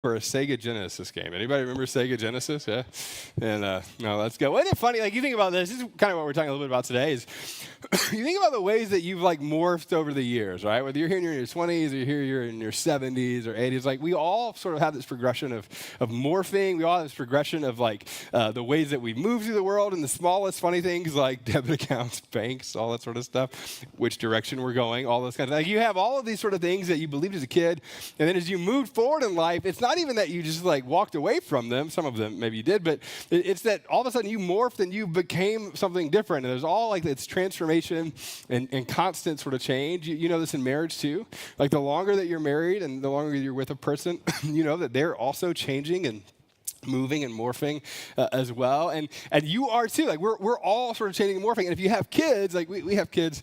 for a Sega Genesis game. Anybody remember Sega Genesis? Yeah? And no, let's go. Wasn't it funny? Like, you think about this is kind of what we're talking a little bit about today is you think about the ways that you've like morphed over the years, right? Whether you're here in your 20s or you're in your 70s or 80s, like we all sort of have this progression of morphing. We all have this progression of like the ways that we move through the world and the smallest funny things like debit accounts, banks, all that sort of stuff, which direction we're going, all those kinds of things. Like you have all of these sort of things that you believed as a kid, and then as you moved forward in life, it's not even that you just like walked away from them. Some of them maybe you did, but it's that all of a sudden you morphed and you became something different. And there's all like it's transformation and constant sort of change. You know this in marriage too. Like the longer that you're married and the longer you're with a person, you know that they're also changing and moving and morphing as well, and you are too. Like we're all sort of changing and morphing. And if you have kids, like we have kids,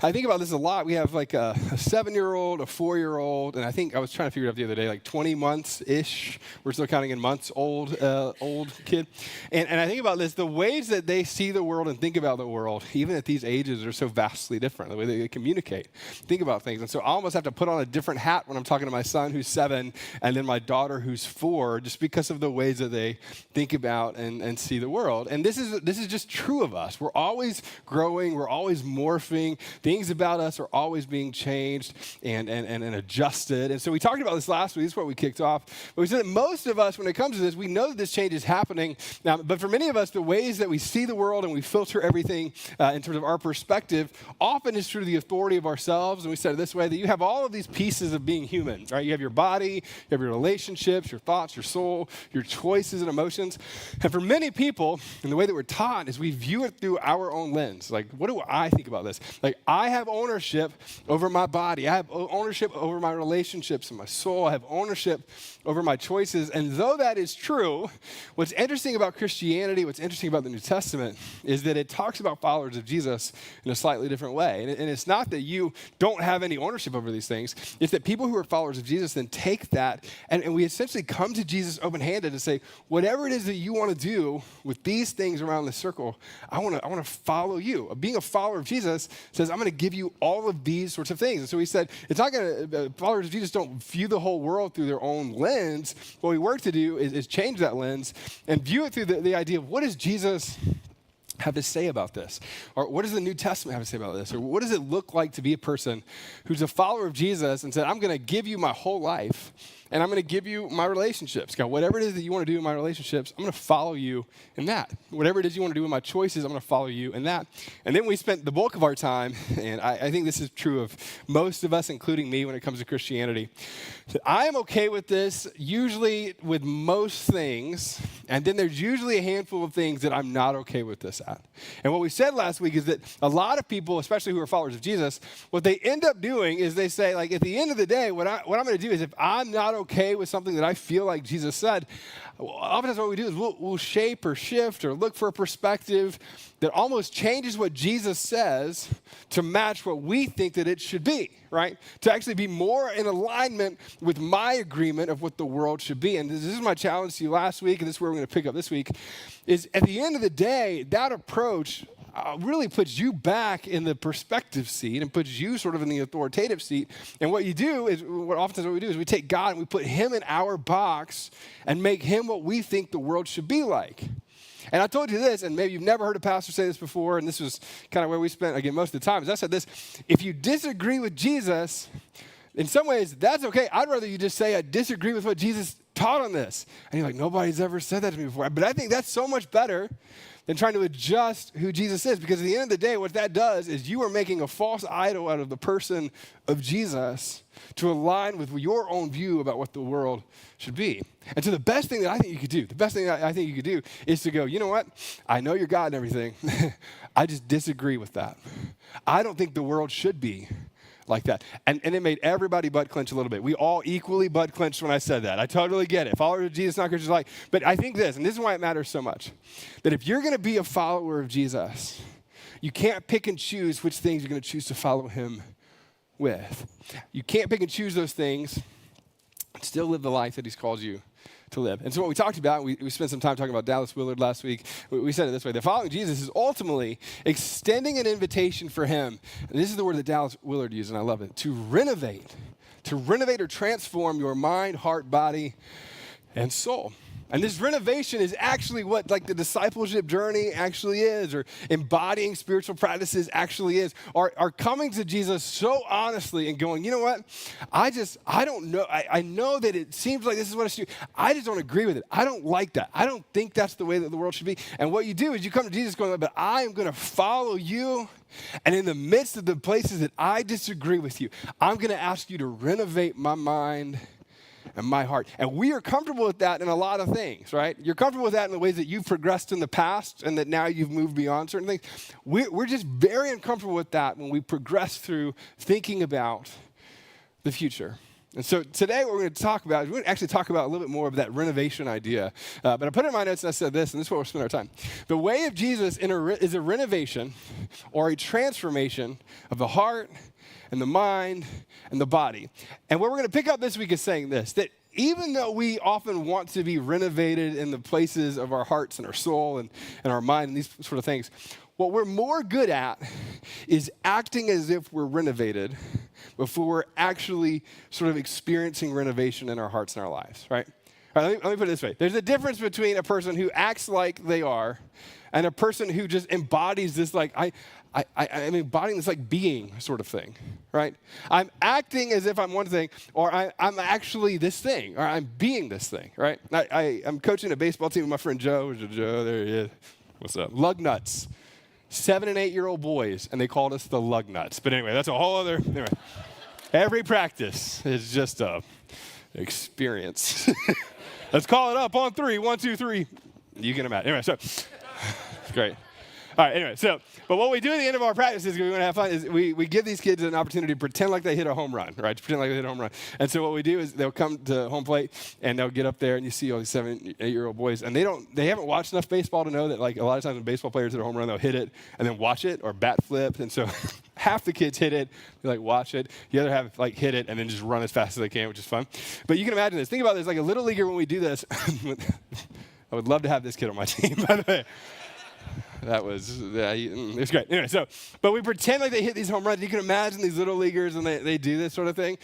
I think about this a lot. We have like a 7-year-old, a 4-year-old, and I think I was trying to figure it out the other day, like 20 months ish. We're still counting in months old kid. And I think about this, the ways that they see the world and think about the world, even at these ages, are so vastly different. The way they communicate, think about things, and so I almost have to put on a different hat when I'm talking to my son who's 7, and then my daughter who's 4, just because of the ways that they think about and see the world. And this is just true of us. We're always growing. We're always morphing. Things about us are always being changed and adjusted. And so we talked about this last week. This is what we kicked off. But we said that most of us, when it comes to this, we know that this change is happening. Now, but for many of us, the ways that we see the world and we filter everything in terms of our perspective often is through the authority of ourselves. And we said it this way, that you have all of these pieces of being human, right? You have your body, you have your relationships, your thoughts, your soul, your choices and emotions. And for many people, and the way that we're taught is we view it through our own lens. Like, what do I think about this? Like, I have ownership over my body. I have ownership over my relationships and my soul. I have ownership over my choices. And though that is true, what's interesting about Christianity, what's interesting about the New Testament, is that it talks about followers of Jesus in a slightly different way. And it's not that you don't have any ownership over these things. It's that people who are followers of Jesus then take that and we essentially come to Jesus open-handed and say, whatever it is that you want to do with these things around the circle, I want to follow you. Being a follower of Jesus says, I'm going to give you all of these sorts of things. And so he said, it's not going to, followers of Jesus don't view the whole world through their own lens. What we work to do is change that lens and view it through the idea of what does Jesus have to say about this? Or what does the New Testament have to say about this? Or what does it look like to be a person who's a follower of Jesus and said, I'm going to give you my whole life and I'm going to give you my relationships. God, whatever it is that you want to do in my relationships, I'm going to follow you in that. Whatever it is you want to do in my choices, I'm going to follow you in that. And then we spent the bulk of our time, and I think this is true of most of us, including me, when it comes to Christianity, that I am okay with this, usually with most things, and then there's usually a handful of things that I'm not okay with this at. And what we said last week is that a lot of people, especially who are followers of Jesus, what they end up doing is they say, like, at the end of the day, what I'm going to do is if I'm not okay with something that I feel like Jesus said, oftentimes what we do is we'll shape or shift or look for a perspective that almost changes what Jesus says to match what we think that it should be, right? To actually be more in alignment with my agreement of what the world should be. And this is my challenge to you last week, and this is where we're going to pick up this week, is at the end of the day, that approach really puts you back in the perspective seat and puts you sort of in the authoritative seat. And what you do is, oftentimes what we do is we take God and we put him in our box and make him what we think the world should be like. And I told you this, and maybe you've never heard a pastor say this before, and this was kind of where we spent, again, most of the time, is I said this: if you disagree with Jesus, in some ways, that's okay. I'd rather you just say, I disagree with what Jesus taught on this. And you're like, nobody's ever said that to me before. But I think that's so much better than trying to adjust who Jesus is. Because at the end of the day, what that does is you are making a false idol out of the person of Jesus to align with your own view about what the world should be. And so the best thing that I think you could do, is to go, you know what? I know you're God and everything. I just disagree with that. I don't think the world should be like that. And it made everybody butt clench a little bit. We all equally butt clenched when I said that. I totally get it. Followers of Jesus, not Christians alike. But I think this, and this is why it matters so much, that if you're going to be a follower of Jesus, you can't pick and choose which things you're going to choose to follow him with. You can't pick and choose those things and still live the life that he's called you to live. And so what we talked about, we spent some time talking about Dallas Willard last week. We said it this way: that following Jesus is ultimately extending an invitation for him. And this is the word that Dallas Willard used, and I love it: to renovate or transform your mind, heart, body, and soul. And this renovation is actually what like the discipleship journey actually is, or embodying spiritual practices actually is, or coming to Jesus so honestly and going, you know what, I don't know, I know that it seems like this is what I should do. I just don't agree with it. I don't like that. I don't think that's the way that the world should be. And what you do is you come to Jesus going, but I am going to follow you. And in the midst of the places that I disagree with you, I'm going to ask you to renovate my mind and my heart. And we are comfortable with that in a lot of things, right? You're comfortable with that in the ways that you've progressed in the past and that now you've moved beyond certain things. We're just very uncomfortable with that when we progress through thinking about the future. And so today what we're going to talk about is we're going to actually talk about a little bit more of that renovation idea. But I put it in my notes and I said this, and this is where we'll spend our time. The way of Jesus is a renovation or a transformation of the heart and the mind and the body. And what we're going to pick up this week is saying this, that even though we often want to be renovated in the places of our hearts and our soul and our mind and these sort of things, what we're more good at is acting as if we're renovated before we're actually sort of experiencing renovation in our hearts and our lives, right? All right, let me put it this way. There's a difference between a person who acts like they are and a person who just embodies this like, I'm embodying this like being sort of thing, right? I'm acting as if I'm one thing, or I'm actually this thing, or I'm being this thing, right? I'm coaching a baseball team with my friend Joe. Joe, there he is. What's up? Lug nuts. 7 and 8-year-old boys, and they called us the lug nuts. But anyway, that's a whole other, anyway. Every practice is just a experience. Let's call it up on 3. 1, 2, 3. You can imagine. Anyway, so it's great. All right, anyway, but what we do at the end of our practice is we want to have fun, is we give these kids an opportunity to pretend like they hit a home run, right? To pretend like they hit a home run. And so what we do is they'll come to home plate, and they'll get up there, and you see all these 7, 8-year-old boys, and they haven't watched enough baseball to know that, like, a lot of times when baseball players hit a home run, they'll hit it and then watch it or bat flip. And so half the kids hit it, they, like, watch it. The other half, like, hit it and then just run as fast as they can, which is fun. But you can imagine this. Think about this. Like a little leaguer when we do this. I would love to have this kid on my team, by the way. It was great. Anyway, but we pretend like they hit these home runs. You can imagine these little leaguers and they do this sort of thing.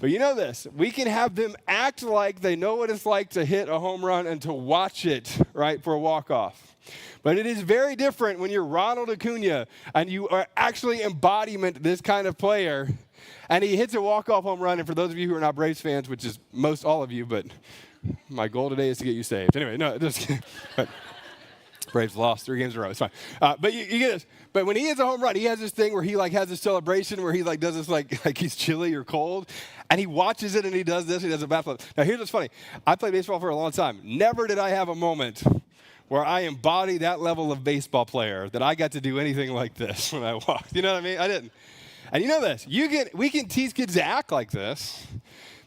But you know this, we can have them act like they know what it's like to hit a home run and to watch it, right, for a walk-off. But it is very different when you're Ronald Acuna and you are actually embodiment this kind of player, and he hits a walk-off home run. And for those of you who are not Braves fans, which is most all of you, but my goal today is to get you saved. Anyway, no, just kidding. Braves lost 3 games in a row. It's fine. But you get this. But when he hits a home run, he has this thing where he like has this celebration where he like does this like he's chilly or cold, and he watches it and he does this. He does a bat flip. Now here's what's funny. I played baseball for a long time. Never did I have a moment where I embody that level of baseball player that I got to do anything like this when I walked. You know what I mean? I didn't. And you know this. We can teach kids to act like this,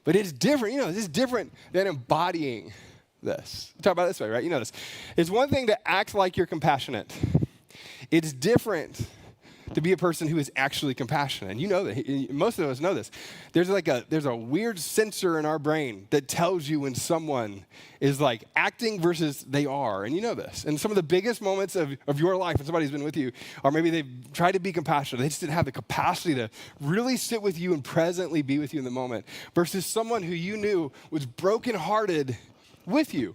but it's different. You know, it's different than embodying this. Talk about it this way, right? You know this. It's one thing to act like you're compassionate. It's different to be a person who is actually compassionate. And you know that. Most of us know this. There's a weird sensor in our brain that tells you when someone is like acting versus they are. And you know this. And some of the biggest moments of your life when somebody's been with you, or maybe they've tried to be compassionate, they just didn't have the capacity to really sit with you and presently be with you in the moment, versus someone who you knew was brokenhearted with you.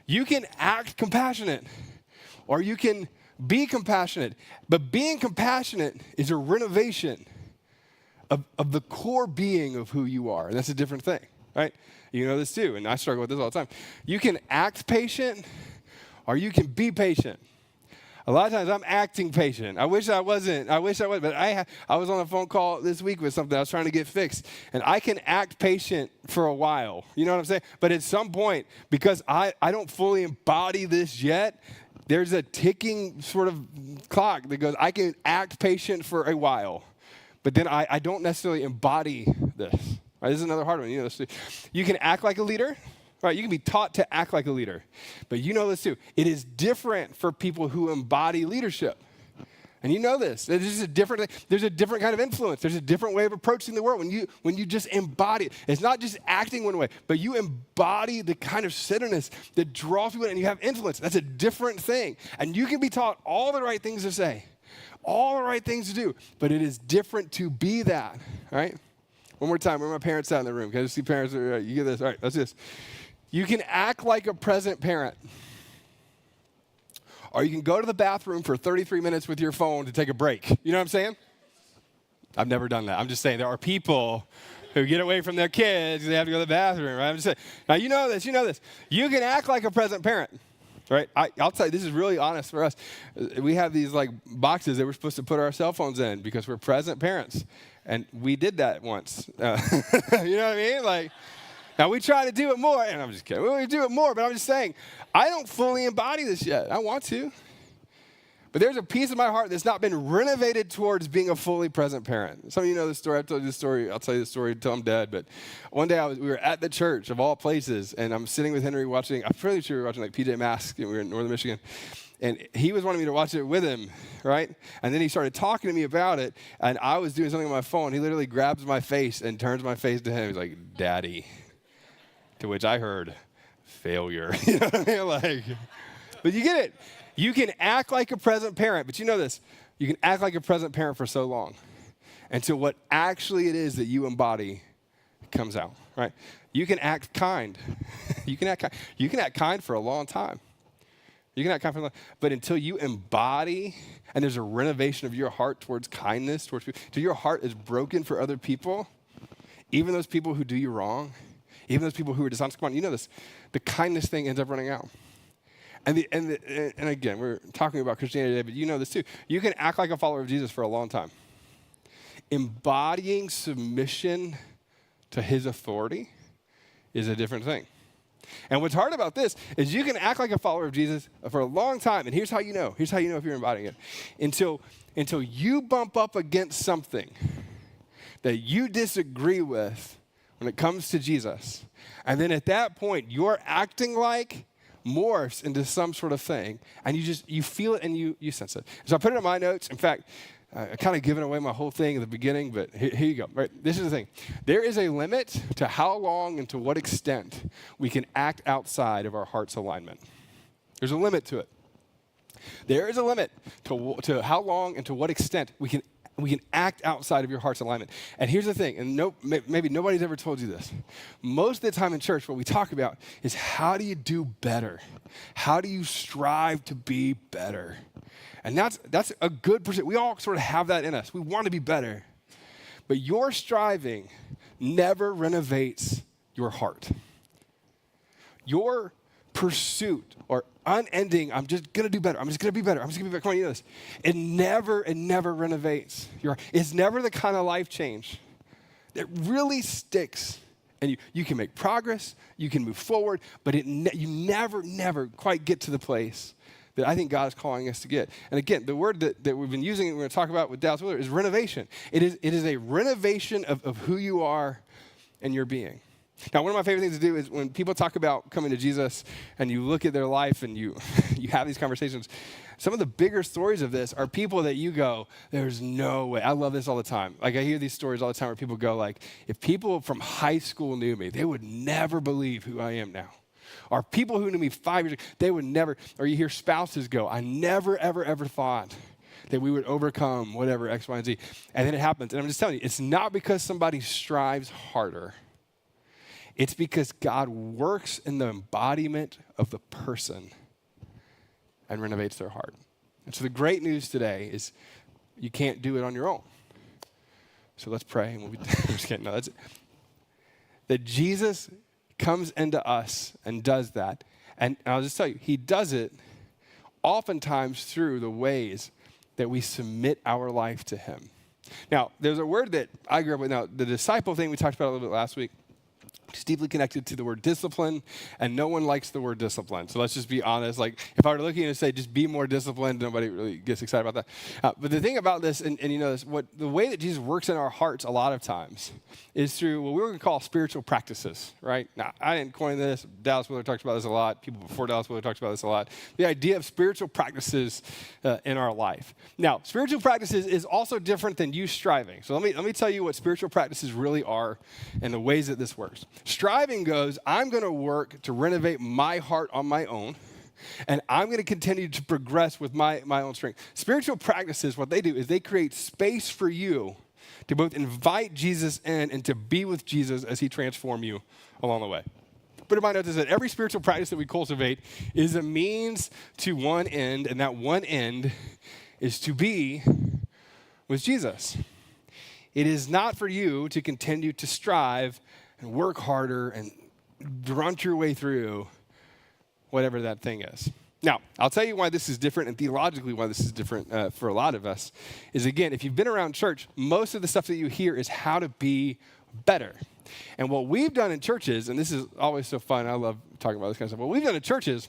You can act compassionate, or you can be compassionate, but being compassionate is a renovation of the core being of who you are, and that's a different thing, right? You know this too, and I struggle with this all the time. You can act patient, or you can be patient. A lot of times I'm acting patient. I wish I wasn't, but I was on a phone call this week with something I was trying to get fixed, and I can act patient for a while. You know what I'm saying? But at some point, because I don't fully embody this yet, there's a ticking sort of clock that goes, I can act patient for a while, but then I don't necessarily embody this. Right, this is another hard one. You know this too. You can act like a leader. Right, you can be taught to act like a leader. But you know this too. It is different for people who embody leadership. And you know this. There's a different kind of influence. There's a different way of approaching the world when you just embody it. It's not just acting one way, but you embody the kind of centeredness that draws people in, and you have influence. That's a different thing. And you can be taught all the right things to say, all the right things to do, but it is different to be that, right? One more time, where are my parents out in the room? Can I just see parents? You get this? All right, let's do this. You can act like a present parent. Or you can go to the bathroom for 33 minutes with your phone to take a break. You know what I'm saying? I've never done that. I'm just saying there are people who get away from their kids, they have to go to the bathroom, right? I'm just saying. Now, you know this. You can act like a present parent, right? I'll tell you, this is really honest for us. We have these like boxes that we're supposed to put our cell phones in because we're present parents. And we did that once. You know what I mean? Like, now we try to do it more, and I'm just kidding. We do it more, but I'm just saying, I don't fully embody this yet. I want to. But there's a piece of my heart that's not been renovated towards being a fully present parent. Some of you know this story. I've told you this story. I'll tell you the story until I'm dead. But one day we were at the church of all places, and I'm sitting with Henry watching, I'm pretty sure we were watching like PJ Masks, and we were in northern Michigan. And he was wanting me to watch it with him, right? And then he started talking to me about it, and I was doing something on my phone. He literally grabs my face and turns my face to him. He's like, "Daddy." To which I heard, "Failure." You know what I mean? Like, but you get it. You can act like a present parent, but you know this. You can act like a present parent for so long until what actually it is that you embody comes out, right? You can act kind. You can act kind for a long time. You can act kind for a long time. But until you embody, and there's a renovation of your heart towards kindness, towards people, till your heart is broken for other people, even those people who do you wrong, even those people who are dishonest, come on, you know this, the kindness thing ends up running out. And again, we're talking about Christianity today, but you know this too. You can act like a follower of Jesus for a long time. Embodying submission to his authority is a different thing. And what's hard about this is you can act like a follower of Jesus for a long time, and here's how you know. Here's how you know if you're embodying it. Until you bump up against something that you disagree with when it comes to Jesus. And then at that point, you're acting like morphs into some sort of thing, and you feel it and you sense it. So I put it in my notes. In fact, I kind of given away my whole thing at the beginning, but here you go. Right, this is the thing. There is a limit to how long and to what extent we can act outside of our heart's alignment. There's a limit to it. There is a limit to how long and to what extent we can act outside of your heart's alignment. And here's the thing, and maybe nobody's ever told you this. Most of the time in church, what we talk about is how do you do better? How do you strive to be better? And that's a good pursuit. We all sort of have that in us. We want to be better. But your striving never renovates your heart. Your pursuit or unending, I'm just going to do better. I'm just going to be better. I'm just going to be better. Come on, you know this. It never renovates your heart. It's never the kind of life change that really sticks. And you can make progress, you can move forward, but you never quite get to the place that I think God is calling us to get. And again, the word that we've been using and we're going to talk about with Dallas Willard is renovation. It is a renovation of who you are and your being. Now, one of my favorite things to do is when people talk about coming to Jesus and you look at their life and you have these conversations, some of the bigger stories of this are people that you go, there's no way. I love this all the time. Like I hear these stories all the time where people go like, if people from high school knew me, they would never believe who I am now. Or people who knew me 5 years ago, they would never, or you hear spouses go, I never, ever thought that we would overcome whatever X, Y, and Z. And then it happens. And I'm just telling you, it's not because somebody strives harder. It's because God works in the embodiment of the person and renovates their heart. And so the great news today is you can't do it on your own. So let's pray and we'll be done. I'm just kidding. No, that's it. That Jesus comes into us and does that. And I'll just tell you, he does it oftentimes through the ways that we submit our life to him. Now, there's a word that I grew up with. Now, the disciple thing we talked about a little bit last week, it's deeply connected to the word discipline, and no one likes the word discipline. So let's just be honest. Like, if I were looking to say, just be more disciplined, nobody really gets excited about that. But the thing about this, and you know this, the way that Jesus works in our hearts a lot of times is through what we were going to call spiritual practices, right? Now, I didn't coin this. Dallas Willard talks about this a lot. People before Dallas Willard talks about this a lot. The idea of spiritual practices in our life. Now, spiritual practices is also different than you striving. So let me tell you what spiritual practices really are and the ways that this works. Striving goes, I'm going to work to renovate my heart on my own, and I'm going to continue to progress with my own strength. Spiritual practices, what they do is they create space for you to both invite Jesus in and to be with Jesus as he transforms you along the way. put in my notes is that every spiritual practice that we cultivate is a means to one end, and that one end is to be with Jesus. It is not for you to continue to strive and work harder and grunt your way through whatever that thing is. Now, I'll tell you why this is different, and theologically why this is different for a lot of us, is again, if you've been around church, most of the stuff that you hear is how to be better. And what we've done in churches, and this is always so fun, I love talking about this kind of stuff, what we've done in churches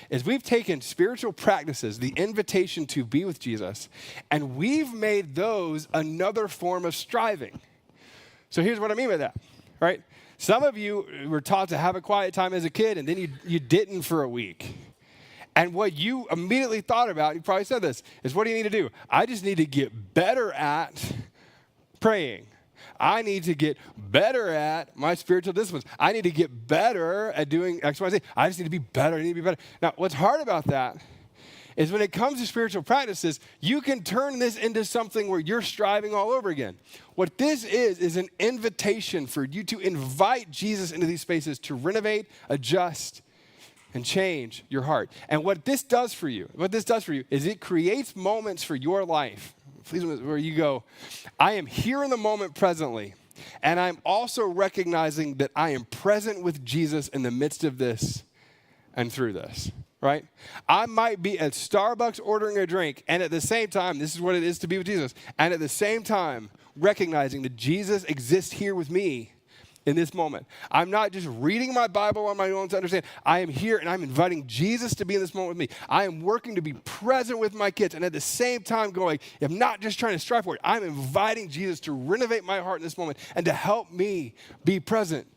is we've taken spiritual practices, the invitation to be with Jesus, and we've made those another form of striving. So here's what I mean by that, right? Some of you were taught to have a quiet time as a kid, and then you didn't for a week. And what you immediately thought about, you probably said this, is what do you need to do? I just need to get better at praying. I need to get better at my spiritual disciplines. I need to get better at doing X, Y, Z. I just need to be better. I need to be better. Now, what's hard about that is when it comes to spiritual practices, you can turn this into something where you're striving all over again. What this is an invitation for you to invite Jesus into these spaces to renovate, adjust, and change your heart. And what this does for you is it creates moments for your life, please, where you go, I am here in the moment presently, and I'm also recognizing that I am present with Jesus in the midst of this and through this, right? I might be at Starbucks ordering a drink, and at the same time, this is what it is to be with Jesus, and at the same time, recognizing that Jesus exists here with me in this moment. I'm not just reading my Bible on my own to understand. I am here and I'm inviting Jesus to be in this moment with me. I am working to be present with my kids and at the same time going, I'm not just trying to strive for it. I'm inviting Jesus to renovate my heart in this moment and to help me be present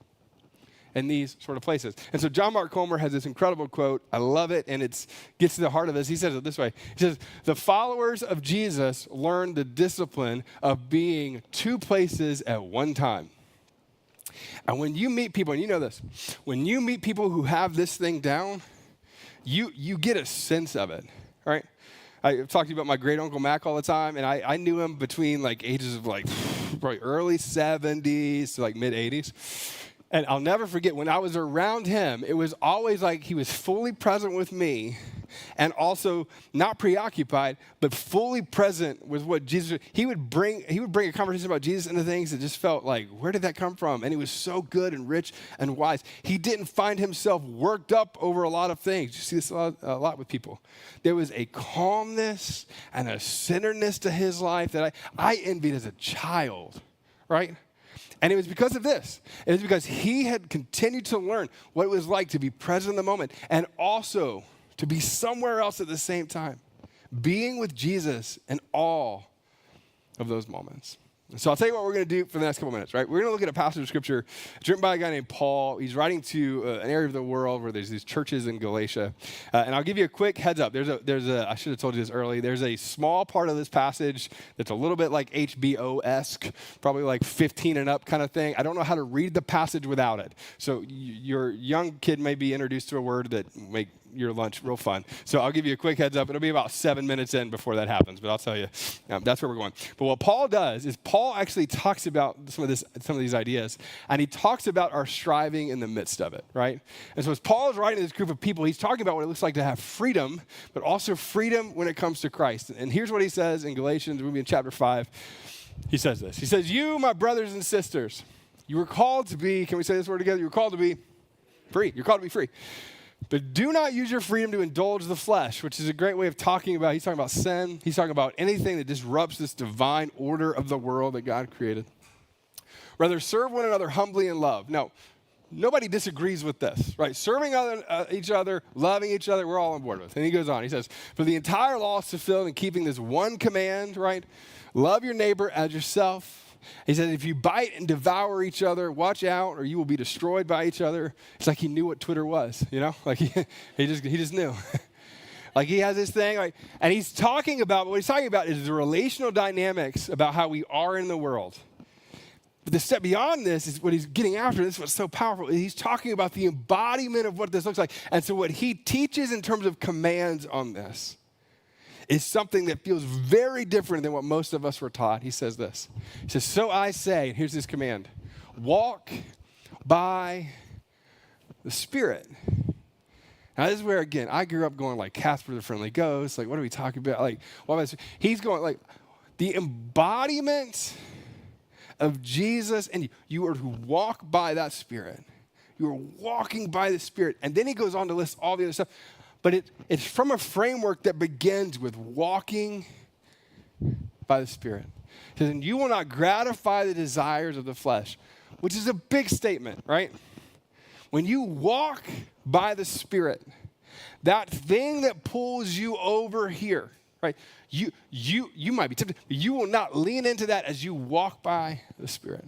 in these sort of places. And so John Mark Comer has this incredible quote. I love it, and it gets to the heart of this. He says it this way. He says, the followers of Jesus learn the discipline of being two places at one time. And when you meet people, and you know this, when you meet people who have this thing down, you get a sense of it, right? I talk to you about my great uncle Mac all the time, and I knew him between like ages of like probably early 70s to like mid 80s. And I'll never forget, when I was around him, it was always like he was fully present with me and also not preoccupied, but fully present with what Jesus, he would bring a conversation about Jesus into things that just felt like, where did that come from? And he was so good and rich and wise. He didn't find himself worked up over a lot of things. You see this a lot with people. There was a calmness and a centeredness to his life that I envied as a child, right? And it was because of this. It was because he had continued to learn what it was like to be present in the moment and also to be somewhere else at the same time, being with Jesus in all of those moments. So I'll tell you what we're going to do for the next couple minutes, right? We're going to look at a passage of Scripture. It's written by a guy named Paul. He's writing to an area of the world where there's these churches in Galatia. And I'll give you a quick heads up. I should have told you this early. There's a small part of this passage that's a little bit like HBO-esque, probably like 15 and up kind of thing. I don't know how to read the passage without it. So your young kid may be introduced to a word that make your lunch real fun. So I'll give you a quick heads up. It'll be about 7 minutes in before that happens, but I'll tell you, that's where we're going. But what Paul does is Paul actually talks about some of these ideas, and he talks about our striving in the midst of it, right? And so as Paul is writing to this group of people, he's talking about what it looks like to have freedom, but also freedom when it comes to Christ. And here's what he says in Galatians, we'll be in chapter 5. He says this. He says, you, my brothers and sisters, you were called to be, can we say this word together? You were called to be free. You're called to be free. But do not use your freedom to indulge the flesh, which is a great way of talking about, he's talking about sin. He's talking about anything that disrupts this divine order of the world that God created. Rather, serve one another humbly in love. No, nobody disagrees with this, right? Serving each other, loving each other, we're all on board with. And he goes on, he says, for the entire law is fulfilled in keeping this one command, right? Love your neighbor as yourself. He says, if you bite and devour each other, watch out or you will be destroyed by each other. It's like he knew what Twitter was, you know? Like he just knew. Like he has this thing, like, and he's talking about, what he's talking about is the relational dynamics about how we are in the world. But the step beyond this is what he's getting after. This is what's so powerful. He's talking about the embodiment of what this looks like. And so what he teaches in terms of commands on this is something that feels very different than what most of us were taught. He says this. He says, so I say, and here's his command, walk by the Spirit. Now, this is where, again, I grew up going like Casper the Friendly Ghost. Like, what are we talking about? Like, he's going like the embodiment of Jesus, and you are to walk by that Spirit. You are walking by the Spirit. And then he goes on to list all the other stuff. But it's from a framework that begins with walking by the Spirit. He says, and you will not gratify the desires of the flesh, which is a big statement, right? When you walk by the Spirit, that thing that pulls you over here, right? You might be tempted, but you will not lean into that as you walk by the Spirit.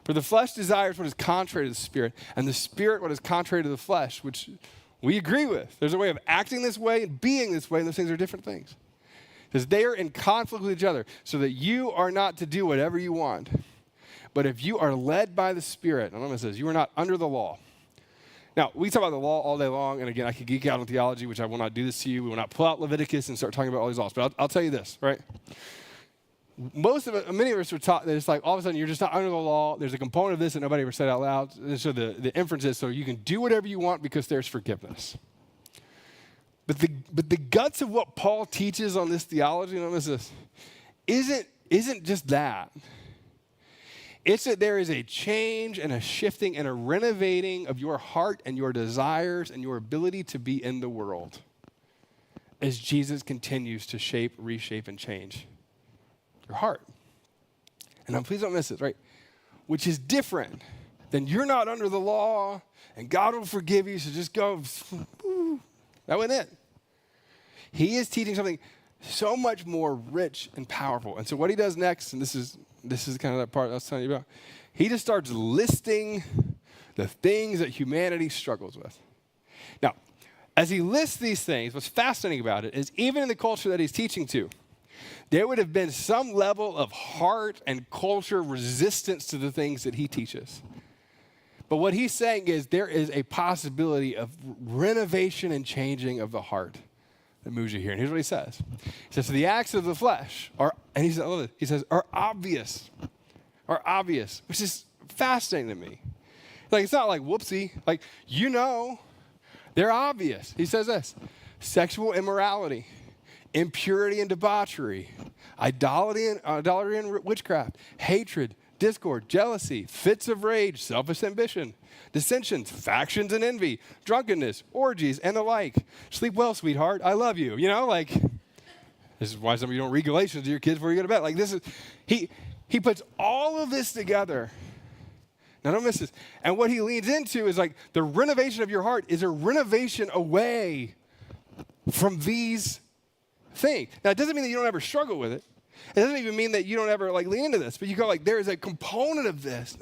For the flesh desires what is contrary to the Spirit, and the Spirit what is contrary to the flesh, which we agree with. There's a way of acting this way and being this way, and those things are different things. Because they are in conflict with each other, so that you are not to do whatever you want. But if you are led by the Spirit, and it says, you are not under the law. Now, we talk about the law all day long, and again, I could geek out on theology, which I will not do this to you. We will not pull out Leviticus and start talking about all these laws. But I'll tell you this, right? Many of us were taught that it's like all of a sudden you're just not under the law. There's a component of this that nobody ever said out loud. And so the inference is so you can do whatever you want because there's forgiveness. But the guts of what Paul teaches on this theology, and this isn't just that. It's that there is a change and a shifting and a renovating of your heart and your desires and your ability to be in the world as Jesus continues to shape, reshape, and change your heart. And now please don't miss this, right? Which is different than you're not under the law and God will forgive you, so just go. That wasn't it. He is teaching something so much more rich and powerful. And so what he does next, and this is kind of that part I was telling you about, he just starts listing the things that humanity struggles with. Now, as he lists these things, what's fascinating about it is even in the culture that he's teaching to, there would have been some level of heart and culture resistance to the things that he teaches. But what he's saying is there is a possibility of renovation and changing of the heart that moves you here. And here's what he says. He says, so the acts of the flesh are, and he says, are obvious, which is fascinating to me. Like, it's not like, whoopsie, like, they're obvious. He says this, sexual immorality, impurity and debauchery, idolatry and witchcraft, hatred, discord, jealousy, fits of rage, selfish ambition, dissensions, factions and envy, drunkenness, orgies, and the like. Sleep well, sweetheart. I love you. This is why some of you don't read Galatians to your kids before you go to bed. Like, this is, he puts all of this together. Now, don't miss this. And what he leans into is like the renovation of your heart is a renovation away from these things. Now, it doesn't mean that you don't ever struggle with it. It doesn't even mean that you don't ever like lean into this, but you go like, there is a component of this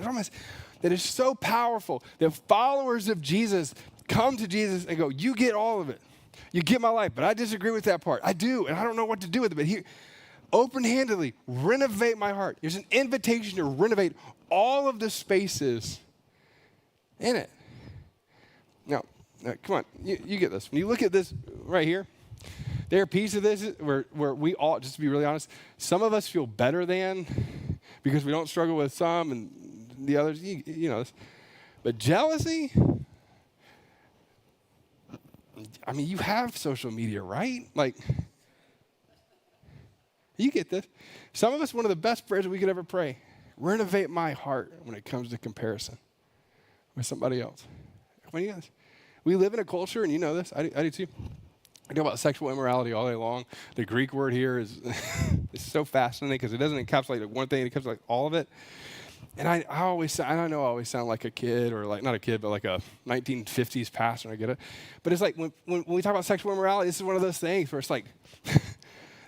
that is so powerful that followers of Jesus come to Jesus and go, you get all of it. You get my life, but I disagree with that part. I do, and I don't know what to do with it, but here, open-handedly, renovate my heart. There's an invitation to renovate all of the spaces in it. Now come on, you get this. When you look at this right here, there are pieces of this where we all, just to be really honest, some of us feel better than because we don't struggle with some and the others, you know this. But jealousy, I mean, you have social media, right? Like, you get this. Some of us, one of the best prayers that we could ever pray, renovate my heart when it comes to comparison with somebody else. We live in a culture, and you know this, I do too. I talk about sexual immorality all day long. The Greek word here is so fascinating because it doesn't encapsulate like one thing, it encapsulates like all of it. And I always sound like a kid, or like, not a kid, but like a 1950s pastor, I get it. But it's like when we talk about sexual immorality, this is one of those things where it's like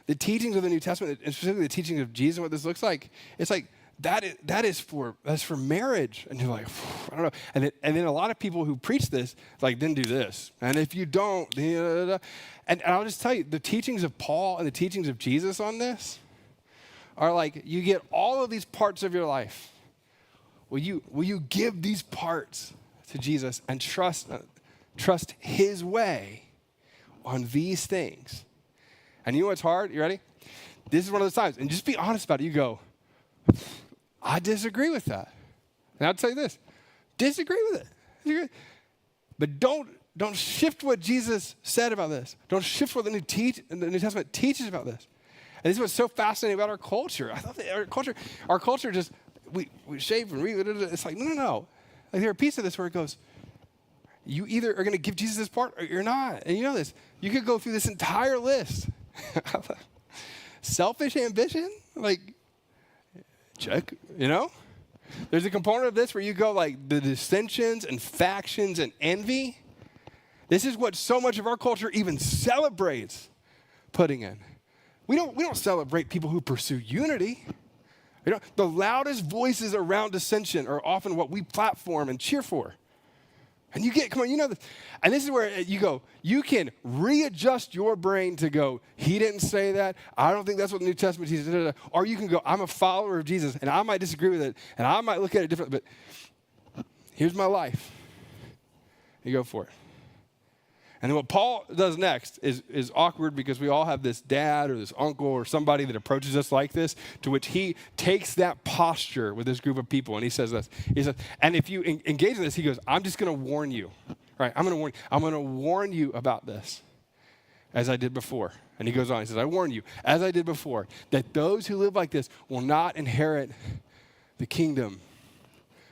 the teachings of the New Testament, and specifically the teachings of Jesus and what this looks like, it's like that's for marriage. And you're like, I don't know. And then a lot of people who preach this, like, then do this. And if you don't, and I'll just tell you, the teachings of Paul and the teachings of Jesus on this are like, you get all of these parts of your life. Will you give these parts to Jesus and trust his way on these things? And you know what's hard? You ready? This is one of those times. And just be honest about it. You go, I disagree with that. And I'll tell you this. Disagree with it. But don't shift what Jesus said about this. Don't shift what the New Testament teaches about this. And this is what's so fascinating about our culture. I thought that our culture just, we shave and read. It's like, no. Like there are pieces of this where it goes, you either are going to give Jesus this part or you're not. And you know this. You could go through this entire list. Selfish ambition? Like, check, you know? There's a component of this where you go like the dissensions and factions and envy. This is what so much of our culture even celebrates putting in. We don't celebrate people who pursue unity. The loudest voices around dissension are often what we platform and cheer for. And come on, you know this. And this is where you go, you can readjust your brain to go, he didn't say that. I don't think that's what the New Testament teaches. Or you can go, I'm a follower of Jesus, and I might disagree with it, and I might look at it differently, but here's my life. You go for it. And then what Paul does next is awkward because we all have this dad or this uncle or somebody that approaches us like this, to which he takes that posture with this group of people and he says this. He says, and if you engage in this, he goes, I'm just going to warn you. Right? I'm going to warn you about this as I did before. And he goes on, he says, I warn you, as I did before, that those who live like this will not inherit the kingdom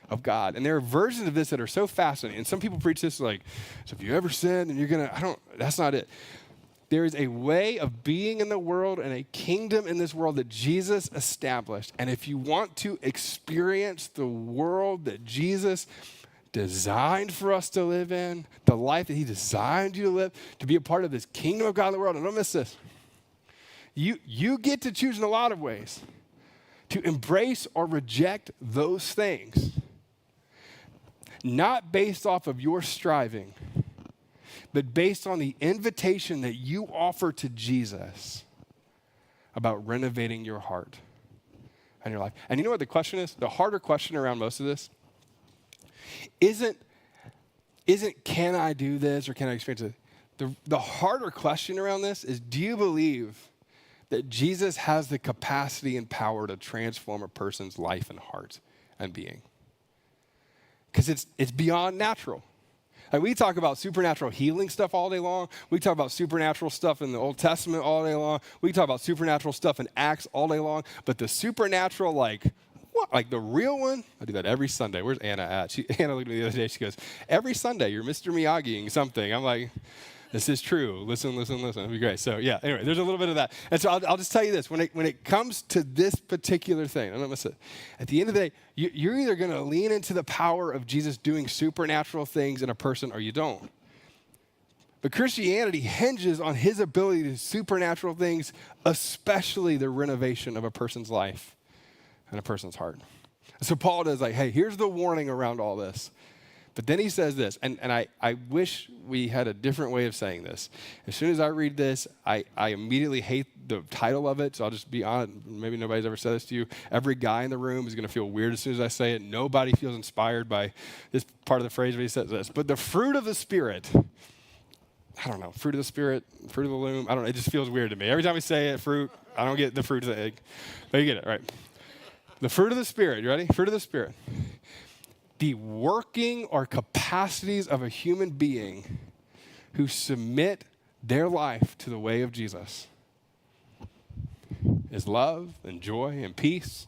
of God. And there are versions of this that are so fascinating. And some people preach this like, so if you ever sin, then you're going to, that's not it. There is a way of being in the world and a kingdom in this world that Jesus established. And if you want to experience the world that Jesus designed for us to live in, the life that he designed you to live, to be a part of this kingdom of God in the world, and don't miss this. You get to choose in a lot of ways to embrace or reject those things. Not based off of your striving, but based on the invitation that you offer to Jesus about renovating your heart and your life. And you know what the question is? The harder question around most of this isn't can I do this or can I experience it? The harder question around this is, do you believe that Jesus has the capacity and power to transform a person's life and heart and being? Because it's beyond natural. Like we talk about supernatural healing stuff all day long. We talk about supernatural stuff in the Old Testament all day long. We talk about supernatural stuff in Acts all day long. But the supernatural, like the real one, I do that every Sunday. Where's Anna at? Anna looked at me the other day. She goes, every Sunday you're Mr. Miyagiing something. I'm like, this is true. Listen. It'll be great. So yeah, anyway, there's a little bit of that. And so I'll just tell you this. When it comes to this particular thing, I'm not miss it. At the end of the day, you're either going to lean into the power of Jesus doing supernatural things in a person or you don't. But Christianity hinges on his ability to do supernatural things, especially the renovation of a person's life and a person's heart. And so Paul does like, hey, here's the warning around all this. But then he says this, and I wish we had a different way of saying this. As soon as I read this, I immediately hate the title of it, so I'll just be honest. Maybe nobody's ever said this to you. Every guy in the room is going to feel weird as soon as I say it. Nobody feels inspired by this part of the phrase when he says this. But the fruit of the Spirit, I don't know, fruit of the Spirit, fruit of the loom, I don't know, it just feels weird to me. Every time we say it, fruit, I don't get the fruit of the egg. But you get it, right? The fruit of the Spirit, you ready? Fruit of the Spirit. The working or capacities of a human being who submit their life to the way of Jesus is love and joy and peace,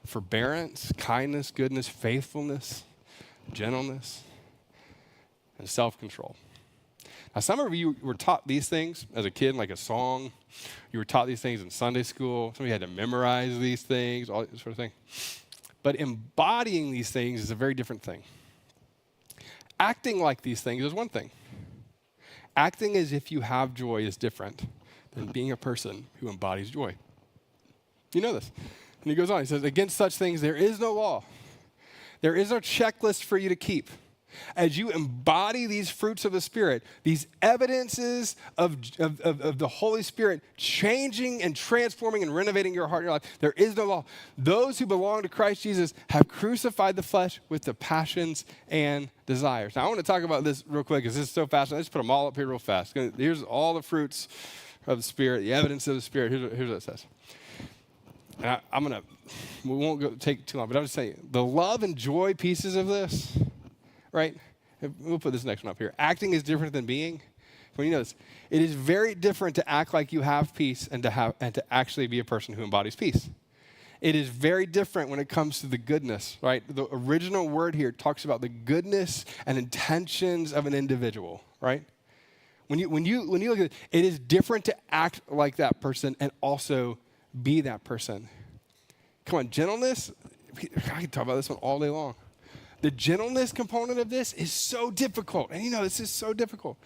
forbearance, kindness, goodness, faithfulness, gentleness, and self-control. Now, some of you were taught these things as a kid, like a song. You were taught these things in Sunday school. Some of you had to memorize these things, all that sort of thing. But embodying these things is a very different thing. Acting like these things is one thing. Acting as if you have joy is different than being a person who embodies joy. You know this. And he goes on, he says, against such things there is no law. There is no checklist for you to keep. As you embody these fruits of the Spirit, these evidences of the Holy Spirit changing and transforming and renovating your heart and your life, there is no law. Those who belong to Christ Jesus have crucified the flesh with the passions and desires. Now, I want to talk about this real quick because this is so fascinating. Let's put them all up here real fast. Here's all the fruits of the Spirit, the evidence of the Spirit. Here's what it says. And we won't take too long, but I'm just saying, the love and joy pieces of this, right? We'll put this next one up here. Acting is different than being. When you know this, it is very different to act like you have peace and to actually be a person who embodies peace. It is very different when it comes to the goodness, right? The original word here talks about the goodness and intentions of an individual, right? When you look at it, it is different to act like that person and also be that person. Come on, gentleness, I can talk about this one all day long. The gentleness component of this is so difficult. And you know, this is so difficult.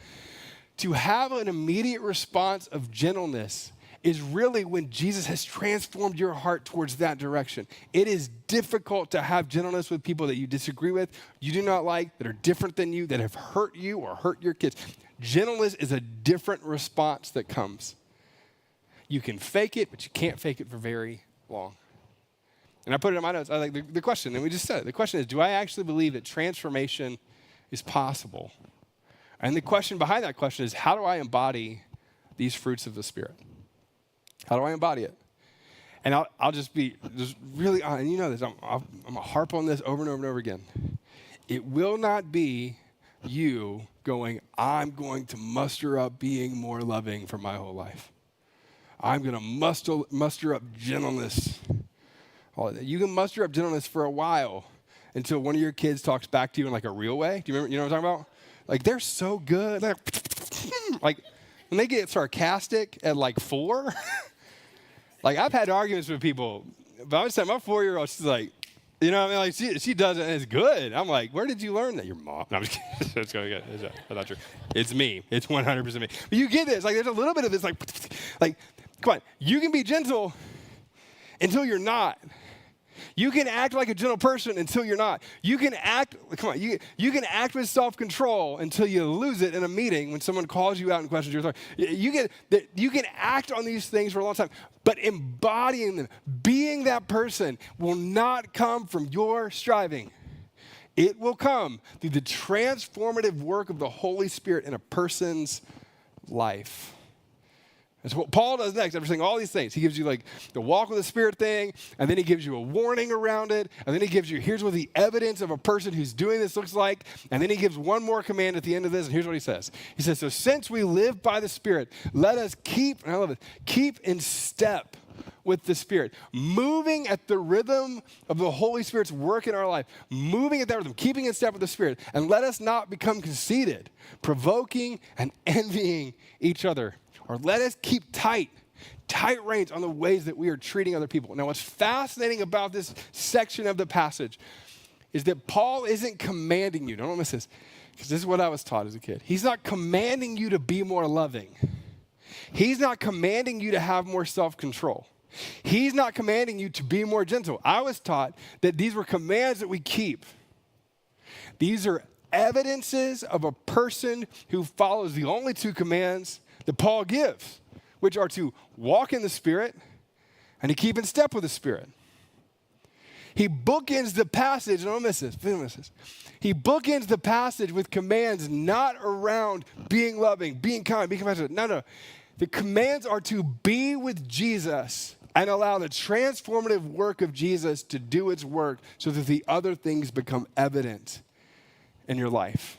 To have an immediate response of gentleness is really when Jesus has transformed your heart towards that direction. It is difficult to have gentleness with people that you disagree with, you do not like, that are different than you, that have hurt you or hurt your kids. Gentleness is a different response that comes. You can fake it, but you can't fake it for very long. And I put it in my notes. I like the question, and we just said it. The question is, do I actually believe that transformation is possible? And the question behind that question is, how do I embody these fruits of the Spirit? How do I embody it? And I'll just be really honest. And you know this. I'm going to harp on this over and over and over again. It will not be you going, I'm going to muster up being more loving for my whole life. I'm going to muster up gentleness. You can muster up gentleness for a while until one of your kids talks back to you in like a real way. Do you remember? You know what I'm talking about? Like, they're so good. They're like, when they get sarcastic at like 4, like, I've had arguments with people, but I would say my 4-year-old, she's like, you know what I mean? Like, she does it, and it's good. I'm like, where did you learn that? Your mom. No, I'm just kidding. That's not true. It's me. It's 100% me. But you get this. Like, there's a little bit of this, like, come on. You can be gentle until you're not. You can act like a gentle person until you're not. You can act, come on, you can act with self-control until you lose it in a meeting when someone calls you out and questions your authority. You can act on these things for a long time, but embodying them, being that person, will not come from your striving. It will come through the transformative work of the Holy Spirit in a person's life. That's what Paul does next. After saying all these things, he gives you like the walk with the Spirit thing, and then he gives you a warning around it, and then he gives you, here's what the evidence of a person who's doing this looks like, and then he gives one more command at the end of this, and here's what he says. He says, so since we live by the Spirit, let us keep, and I love it, keep in step with the Spirit, moving at the rhythm of the Holy Spirit's work in our life, moving at that rhythm, keeping in step with the Spirit, and let us not become conceited, provoking and envying each other. Or let us keep tight reins on the ways that we are treating other people. Now, what's fascinating about this section of the passage is that Paul isn't commanding you. Don't miss this, because this is what I was taught as a kid. He's not commanding you to be more loving. He's not commanding you to have more self-control. He's not commanding you to be more gentle. I was taught that these were commands that we keep. These are evidences of a person who follows the only 2 commands that Paul gives, which are to walk in the Spirit and to keep in step with the Spirit. He bookends the passage, and don't miss this. He bookends the passage with commands not around being loving, being kind, being compassionate. No. The commands are to be with Jesus and allow the transformative work of Jesus to do its work so that the other things become evident in your life.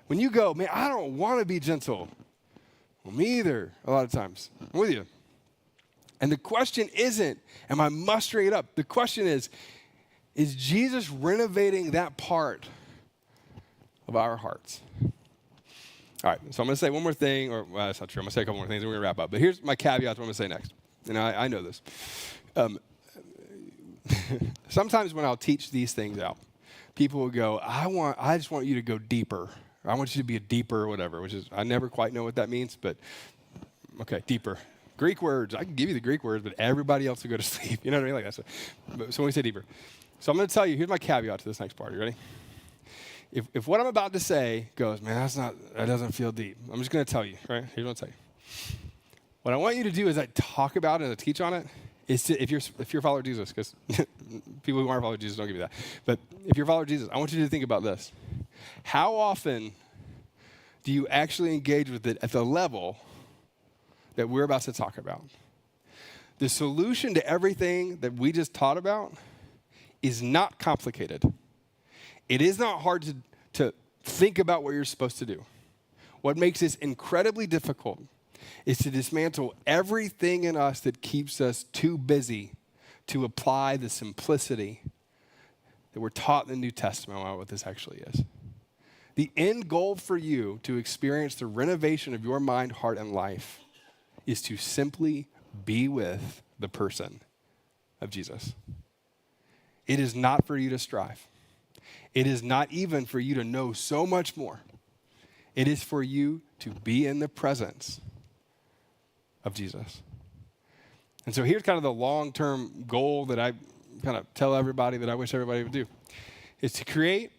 When you go, man, I don't want to be gentle. Well, me either, a lot of times. I'm with you. And the question isn't, am I mustering it up? The question is Jesus renovating that part of our hearts? All right, so I'm going to say one more thing, or well, that's not true. I'm going to say a couple more things, and we're going to wrap up. But here's my caveat to what I'm going to say next. And I know this. Sometimes when I'll teach these things out, people will go, I just want you to go deeper. I want you to be a deeper or whatever, which is, I never quite know what that means, but okay, deeper. Greek words, I can give you the Greek words, but everybody else will go to sleep. You know what I mean? Like that. So when we say deeper. So I'm going to tell you, here's my caveat to this next part. You ready? If what I'm about to say goes, man, that doesn't feel deep. I'm just going to tell you, right? Here's what I'll tell you. What I want you to do as I talk about it and I teach on it is to, if you're a follower of Jesus, because people who aren't a follower of Jesus don't give you that. But if you're a follower of Jesus, I want you to think about this. How often do you actually engage with it at the level that we're about to talk about? The solution to everything that we just taught about is not complicated. It is not hard to think about what you're supposed to do. What makes this incredibly difficult is to dismantle everything in us that keeps us too busy to apply the simplicity that we're taught in the New Testament about what this actually is. The end goal for you to experience the renovation of your mind, heart, and life is to simply be with the person of Jesus. It is not for you to strive. It is not even for you to know so much more. It is for you to be in the presence of Jesus. And so here's kind of the long-term goal that I kind of tell everybody that I wish everybody would do, is to create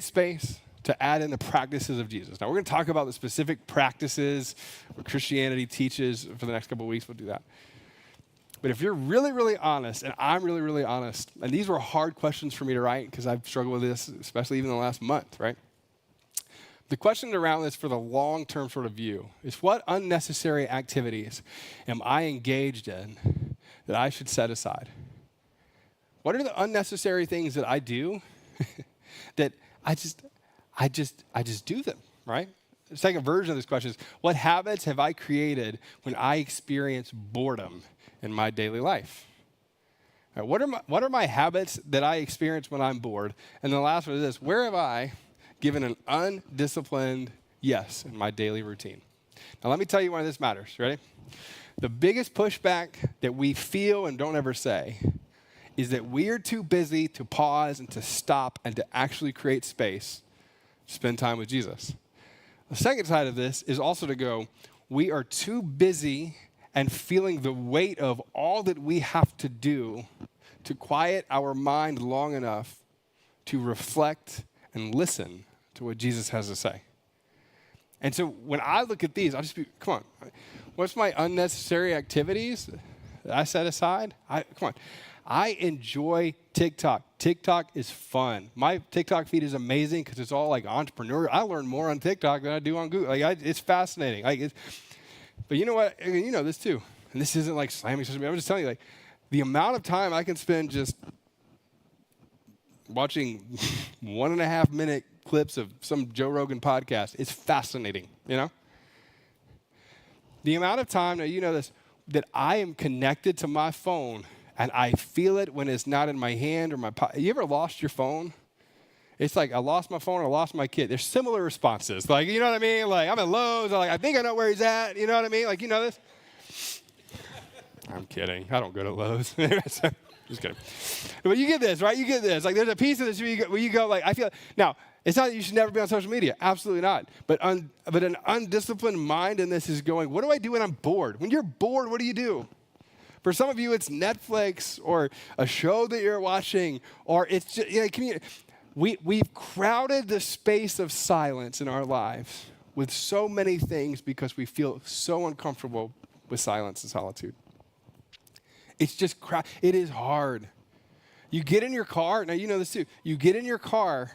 space to add in the practices of Jesus. Now, we're going to talk about the specific practices what Christianity teaches for the next couple of weeks. We'll do that. But if you're really, really honest, and I'm really, really honest, and these were hard questions for me to write because I've struggled with this, especially even in the last month, right? The question around this for the long-term sort of view is, what unnecessary activities am I engaged in that I should set aside? What are the unnecessary things that I do that I just do them, right? The second version of this question is, what habits have I created when I experience boredom in my daily life? Right, what are my habits that I experience when I'm bored? And the last one is this: where have I given an undisciplined yes in my daily routine? Now, let me tell you why this matters. Ready? The biggest pushback that we feel and don't ever say is that we're too busy to pause and to stop and to actually create space to spend time with Jesus. The second side of this is also to go, we are too busy and feeling the weight of all that we have to do to quiet our mind long enough to reflect and listen to what Jesus has to say. And so when I look at these, I'll just be, come on, what's my unnecessary activities that I set aside? I enjoy TikTok. TikTok is fun. My TikTok feed is amazing because it's all like entrepreneur. I learn more on TikTok than I do on Google. It's fascinating. But you know what? You know this too. And this isn't like slamming social media. I'm just telling you, like, the amount of time I can spend just watching 1.5 minute clips of some Joe Rogan podcast is fascinating, you know? The amount of time, now you know this, that I am connected to my phone and I feel it when it's not in my hand or my pocket. You ever lost your phone? It's like, I lost my phone or I lost my kid. There's similar responses. Like, you know what I mean? Like, I'm at Lowe's. I think I know where he's at. You know what I mean? Like, you know this? I'm kidding. I don't go to Lowe's. Just kidding. But you get this, right? You get this. Like, there's a piece of this where you go, like, I feel, now, it's not that you should never be on social media. Absolutely not. But an undisciplined mind in this is going, what do I do when I'm bored? When you're bored, what do you do? For some of you, it's Netflix or a show that you're watching, or it's just, we've crowded the space of silence in our lives with so many things because we feel so uncomfortable with silence and solitude. It's just it is hard. You get in your car, now you know this too, you get in your car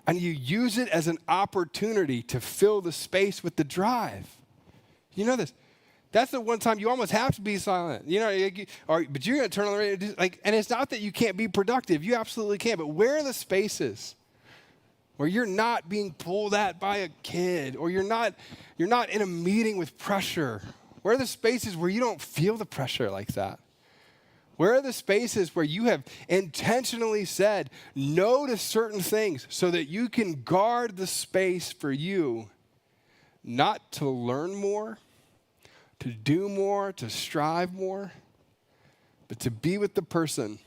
and you use it as an opportunity to fill the space with the drive. You know this. That's the one time you almost have to be silent, but you're going to turn on the radio. And it's not that you can't be productive. You absolutely can. But where are the spaces where you're not being pulled at by a kid, or you're not in a meeting with pressure? Where are the spaces where you don't feel the pressure like that? Where are the spaces where you have intentionally said no to certain things so that you can guard the space for you, not to learn more, to do more, to strive more, but to be with the person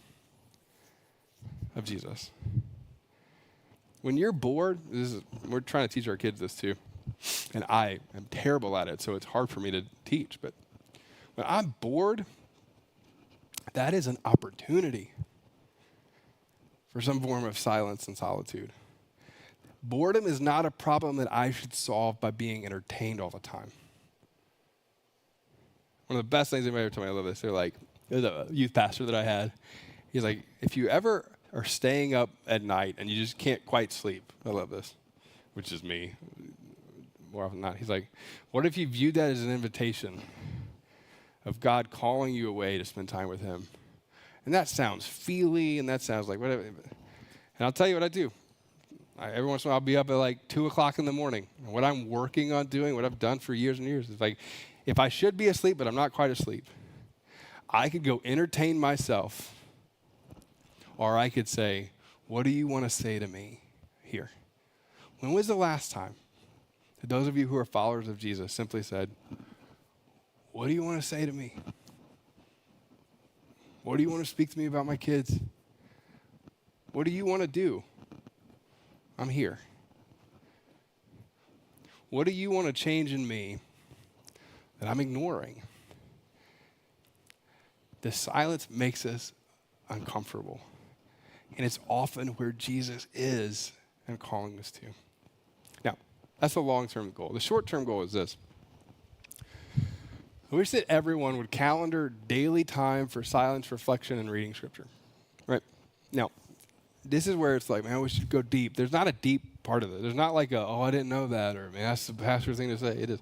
of Jesus? When you're bored, we're trying to teach our kids this too, and I am terrible at it, so it's hard for me to teach. But when I'm bored, that is an opportunity for some form of silence and solitude. Boredom is not a problem that I should solve by being entertained all the time. One of the best things anybody ever told me, I love this, they're like, there's a youth pastor that I had. He's like, if you ever are staying up at night and you just can't quite sleep, I love this, which is me more often than not. He's like, what if you viewed that as an invitation of God calling you away to spend time with him? And that sounds feely, and that sounds like whatever. And I'll tell you what I do. Every once in a while I'll be up at like 2 o'clock in the morning. And what I'm working on doing, what I've done for years and years, is like, if I should be asleep, but I'm not quite asleep, I could go entertain myself, or I could say, what do you want to say to me here? When was the last time that those of you who are followers of Jesus simply said, what do you want to say to me? What do you want to speak to me about my kids? What do you want to do? I'm here. What do you want to change in me that I'm ignoring? The silence makes us uncomfortable. And it's often where Jesus is and calling us to. Now, that's the long-term goal. The short-term goal is this. I wish that everyone would calendar daily time for silence, reflection, and reading Scripture. Right? Now, this is where it's like, man, we should go deep. There's not a deep part of it. There's not like I didn't know that, or, man, that's the pastor's thing to say. It is.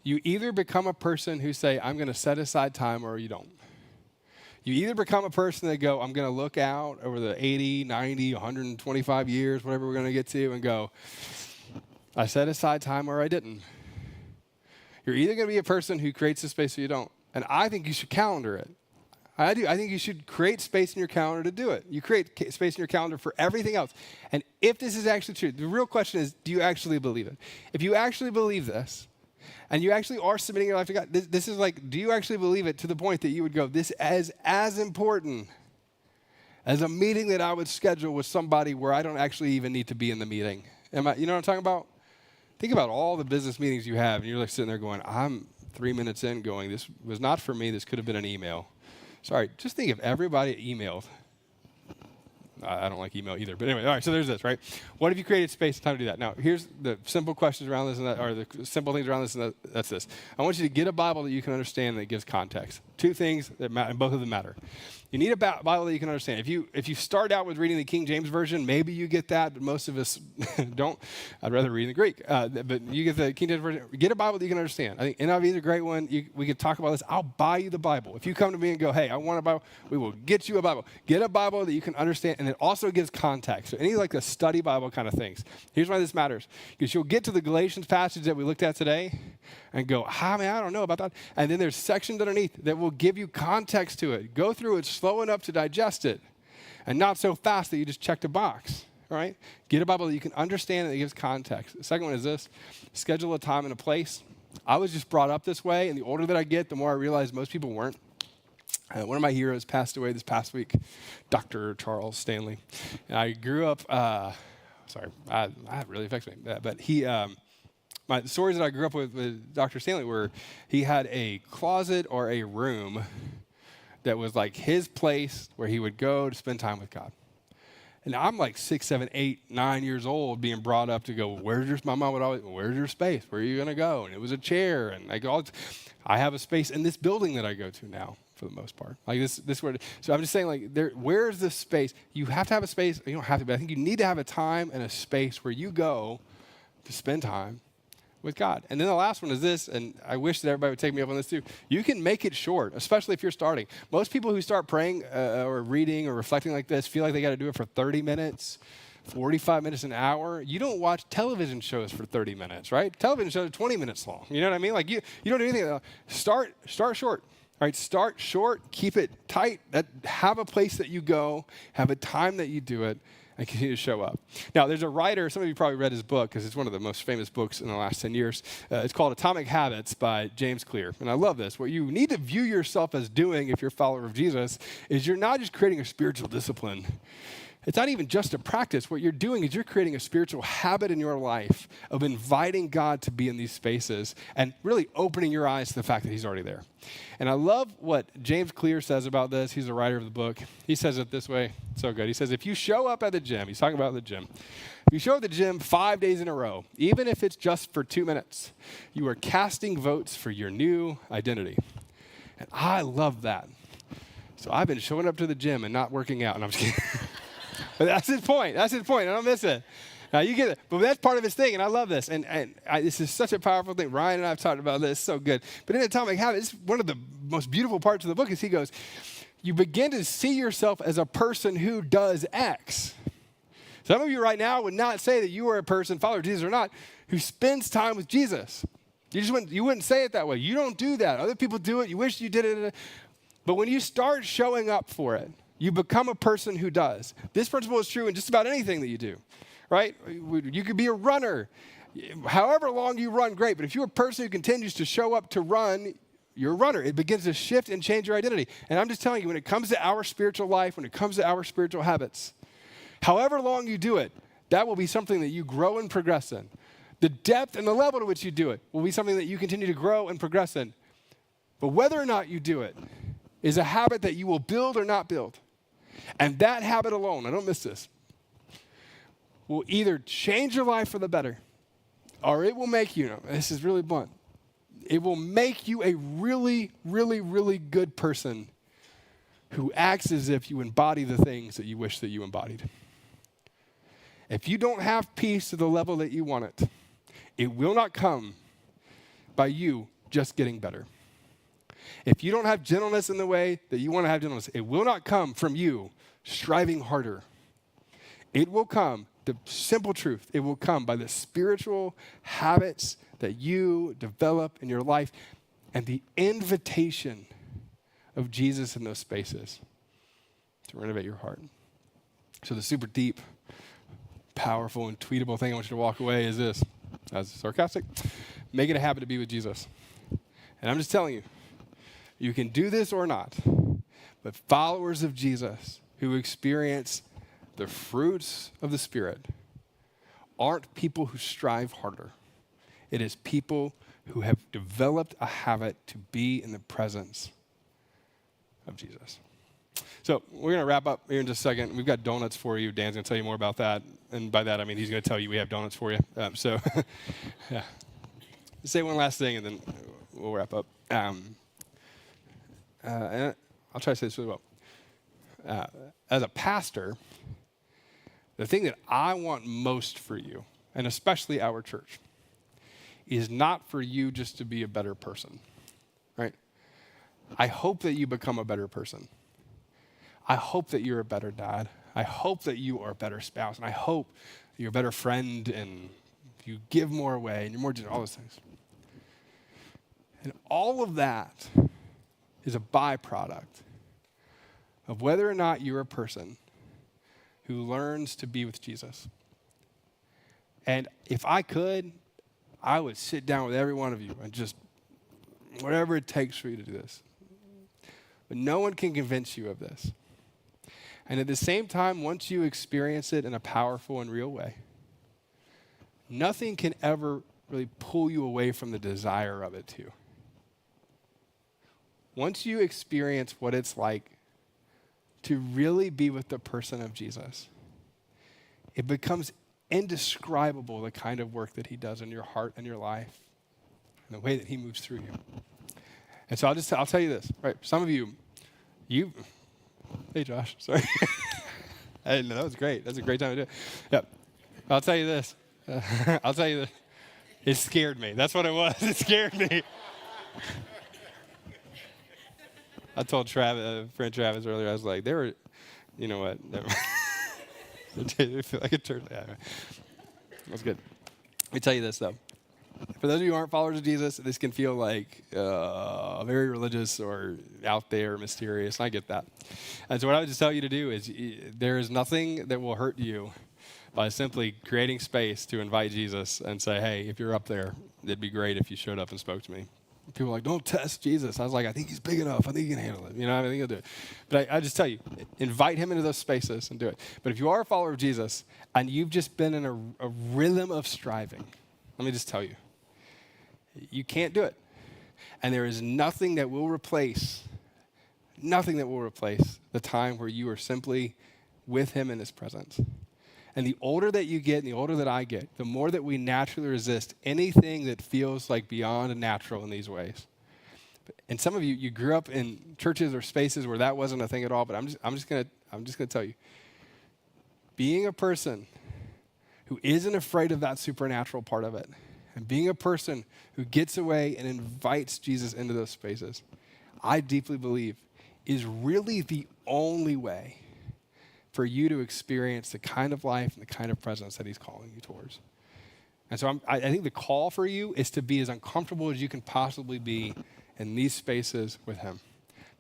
You either become a person who say, I'm going to set aside time, or you don't. You either become a person that go, I'm going to look out over the 80, 90, 125 years, whatever we're going to get to, and go, I set aside time or I didn't. You're either going to be a person who creates a space or you don't. And I think you should calendar it. I do. I think you should create space in your calendar to do it. You create space in your calendar for everything else. And if this is actually true, the real question is, do you actually believe it? If you actually believe this, and you actually are submitting your life to God, this is like, do you actually believe it to the point that you would go, this is as important as a meeting that I would schedule with somebody where I don't actually even need to be in the meeting? You know what I'm talking about? Think about all the business meetings you have, and you're like sitting there going, I'm 3 minutes in going, this was not for me, this could have been an email. Sorry, just think if everybody emailed. I don't like email either. But anyway, all right, so there's this, right? What if you created space and time to do that? Now, here's the simple questions around this, or the simple things around this, and that's this. I want you to get a Bible that you can understand that gives context. Two things that matter, and both of them matter. You need a Bible that you can understand. If you start out with reading the King James Version, maybe you get that, but most of us don't. I'd rather read in the Greek. But you get the King James Version. Get a Bible that you can understand. I think NIV is a great one. We could talk about this. I'll buy you the Bible. If you come to me and go, hey, I want a Bible, we will get you a Bible. Get a Bible that you can understand, and it also gives context. So any like the study Bible kind of things. Here's why this matters. Because you'll get to the Galatians passage that we looked at today and go, I don't know about that. And then there's sections underneath that will give you context to it. Go through it slow enough to digest it and not so fast that you just checked a box. All right? Get a Bible that you can understand and that gives context. The second one is this. Schedule a time and a place. I was just brought up this way, and the older that I get, the more I realize most people weren't. One of my heroes passed away this past week, Dr. Charles Stanley. And I grew up, that really affects me. But he, the stories that I grew up with Dr. Stanley were he had a closet or a room that was like his place where he would go to spend time with God. And I'm like 6, 7, 8, 9 years old being brought up to go, my mom would always, where's your space? Where are you going to go? And it was a chair. And I have a space in this building that I go to now for the most part. Like this word. So I'm just saying like where's the space? You have to have a space. You don't have to, but I think you need to have a time and a space where you go to spend time with God. And then the last one is this, and I wish that everybody would take me up on this too. You can make it short, especially if you're starting. Most people who start praying or reading or reflecting like this feel like they got to do it for 30 minutes, 45 minutes, an hour. You don't watch television shows for 30 minutes, right? Television shows are 20 minutes long. You know what I mean? Like you don't do anything. Start short. All right, start short, keep it tight. Have a place that you go, have a time that you do it, and continue to show up. Now, there's a writer, some of you probably read his book because it's one of the most famous books in the last 10 years. It's called Atomic Habits by James Clear. And I love this. What you need to view yourself as doing if you're a follower of Jesus is you're not just creating a spiritual discipline. It's not even just a practice. What you're doing is you're creating a spiritual habit in your life of inviting God to be in these spaces and really opening your eyes to the fact that he's already there. And I love what James Clear says about this. He's the writer of the book. He says it this way. It's so good. He says, if you show up at the gym, he's talking about the gym. If you show up at the gym 5 days in a row, even if it's just for 2 minutes, you are casting votes for your new identity. And I love that. So I've been showing up to the gym and not working out. And I'm just kidding. But that's his point. I don't miss it. Now, you get it. But that's part of his thing, and I love this. And this is such a powerful thing. Ryan and I have talked about this. So good. But in Atomic Habits, one of the most beautiful parts of the book is he goes, you begin to see yourself as a person who does X. Some of you right now would not say that you are a person, follower of Jesus or not, who spends time with Jesus. You wouldn't say it that way. You don't do that. Other people do it. You wish you did it. But when you start showing up for it, you become a person who does. This principle is true in just about anything that you do, right? You could be a runner. However long you run, great. But if you're a person who continues to show up to run, you're a runner. It begins to shift and change your identity. And I'm just telling you, when it comes to our spiritual life, when it comes to our spiritual habits, however long you do it, that will be something that you grow and progress in. The depth and the level to which you do it will be something that you continue to grow and progress in. But whether or not you do it is a habit that you will build or not build. And that habit alone, I don't miss this, will either change your life for the better, or it will make you, this is really blunt, it will make you a really, really, really good person who acts as if you embody the things that you wish that you embodied. If you don't have peace to the level that you want it, it will not come by you just getting better. If you don't have gentleness in the way that you want to have gentleness, it will not come from you striving harder. It will come, the simple truth, it will come by the spiritual habits that you develop in your life and the invitation of Jesus in those spaces to renovate your heart. So the super deep, powerful, and tweetable thing I want you to walk away is this. That's sarcastic. Make it a habit to be with Jesus. And I'm just telling you, you can do this or not, but followers of Jesus who experience the fruits of the Spirit aren't people who strive harder. It is people who have developed a habit to be in the presence of Jesus. So we're going to wrap up here in just a second. We've got donuts for you. Dan's going to tell you more about that. And by that, I mean he's going to tell you we have donuts for you. Yeah. Let's say one last thing, and then we'll wrap up. And I'll try to say this really well. As a pastor, the thing that I want most for you, and especially our church, is not for you just to be a better person, right? I hope that you become a better person. I hope that you're a better dad. I hope that you are a better spouse. And I hope you're a better friend and you give more away and you're more generous, all those things. And all of that is a byproduct of whether or not you're a person who learns to be with Jesus. And if I could, I would sit down with every one of you and just whatever it takes for you to do this. But no one can convince you of this. And at the same time, once you experience it in a powerful and real way, nothing can ever really pull you away from the desire of it too. Once you experience what it's like to really be with the person of Jesus, it becomes indescribable the kind of work that he does in your heart and your life and the way that he moves through you. And so I'll tell you this, right? Some of you, hey Josh, sorry. I didn't know, that was great. That's a great time to do it. Yep. I'll tell you this. It scared me. That's what it was. It scared me. I told friend Travis earlier, I was like, you know what? Never mind. I feel like a turtle. Yeah, that's good. Let me tell you this, though. For those of you who aren't followers of Jesus, this can feel like very religious or out there, mysterious, and I get that. And so what I would just tell you to do is there is nothing that will hurt you by simply creating space to invite Jesus and say, hey, if you're up there, it'd be great if you showed up and spoke to me. People are like, don't test Jesus. I was like, I think he's big enough. I think he can handle it. You know, I think he'll do it. But I just tell you, invite him into those spaces and do it. But if you are a follower of Jesus and you've just been in a rhythm of striving, let me just tell you, you can't do it. And there is nothing that will replace the time where you are simply with him in his presence. And the older that you get and the older that I get, the more that we naturally resist anything that feels like beyond natural in these ways. And some of you grew up in churches or spaces where that wasn't a thing at all, but I'm just gonna tell you, being a person who isn't afraid of that supernatural part of it, and being a person who gets away and invites Jesus into those spaces, I deeply believe is really the only way for you to experience the kind of life and the kind of presence that he's calling you towards. And so I think the call for you is to be as uncomfortable as you can possibly be in these spaces with him.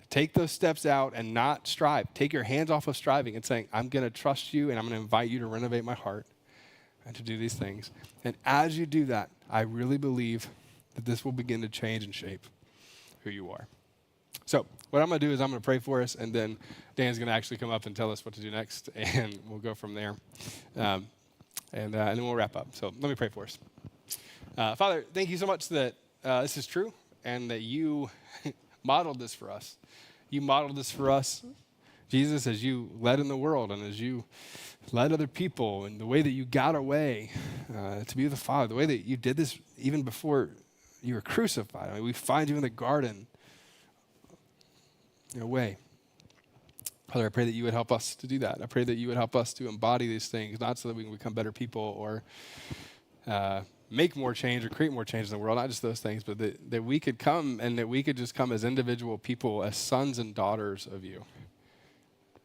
To take those steps out and not strive. Take your hands off of striving and saying, I'm going to trust you and I'm going to invite you to renovate my heart and to do these things. And as you do that, I really believe that this will begin to change and shape who you are. So what I'm going to do is I'm going to pray for us, and then Dan's going to actually come up and tell us what to do next, and we'll go from there. And then we'll wrap up. So let me pray for us. Father, thank you so much that this is true and that you modeled this for us. You modeled this for us, Jesus, as you led in the world and as you led other people, and the way that you got away to be with the Father, the way that you did this even before you were crucified. I mean, we find you in the garden in a way. Father, I pray that you would help us to do that. I pray that you would help us to embody these things, not so that we can become better people or make more change or create more change in the world, not just those things, but that we could come and that we could just come as individual people, as sons and daughters of you,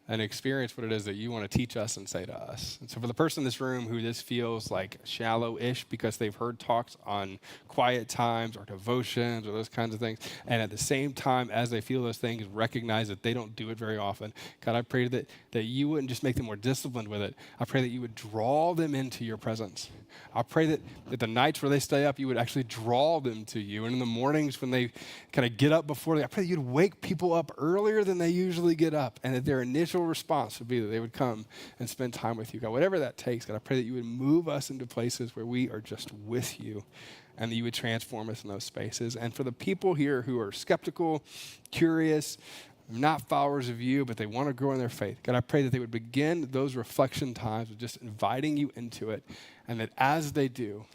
and experience what it is that you want to teach us and say to us. And so for the person in this room who this feels like shallow-ish because they've heard talks on quiet times or devotions or those kinds of things, and at the same time as they feel those things, recognize that they don't do it very often, God, I pray that you wouldn't just make them more disciplined with it. I pray that you would draw them into your presence. I pray that the nights where they stay up, you would actually draw them to you. And in the mornings when they kind of get up before I pray that you'd wake people up earlier than they usually get up, and that their initial response would be that they would come and spend time with you. God, whatever that takes, God, I pray that you would move us into places where we are just with you, and that you would transform us in those spaces. And for the people here who are skeptical, curious, not followers of you, but they want to grow in their faith, God, I pray that they would begin those reflection times with just inviting you into it, and that as they do,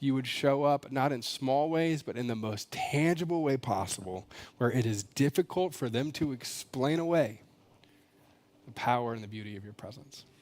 you would show up not in small ways, but in the most tangible way possible, where it is difficult for them to explain away the power and the beauty of your presence.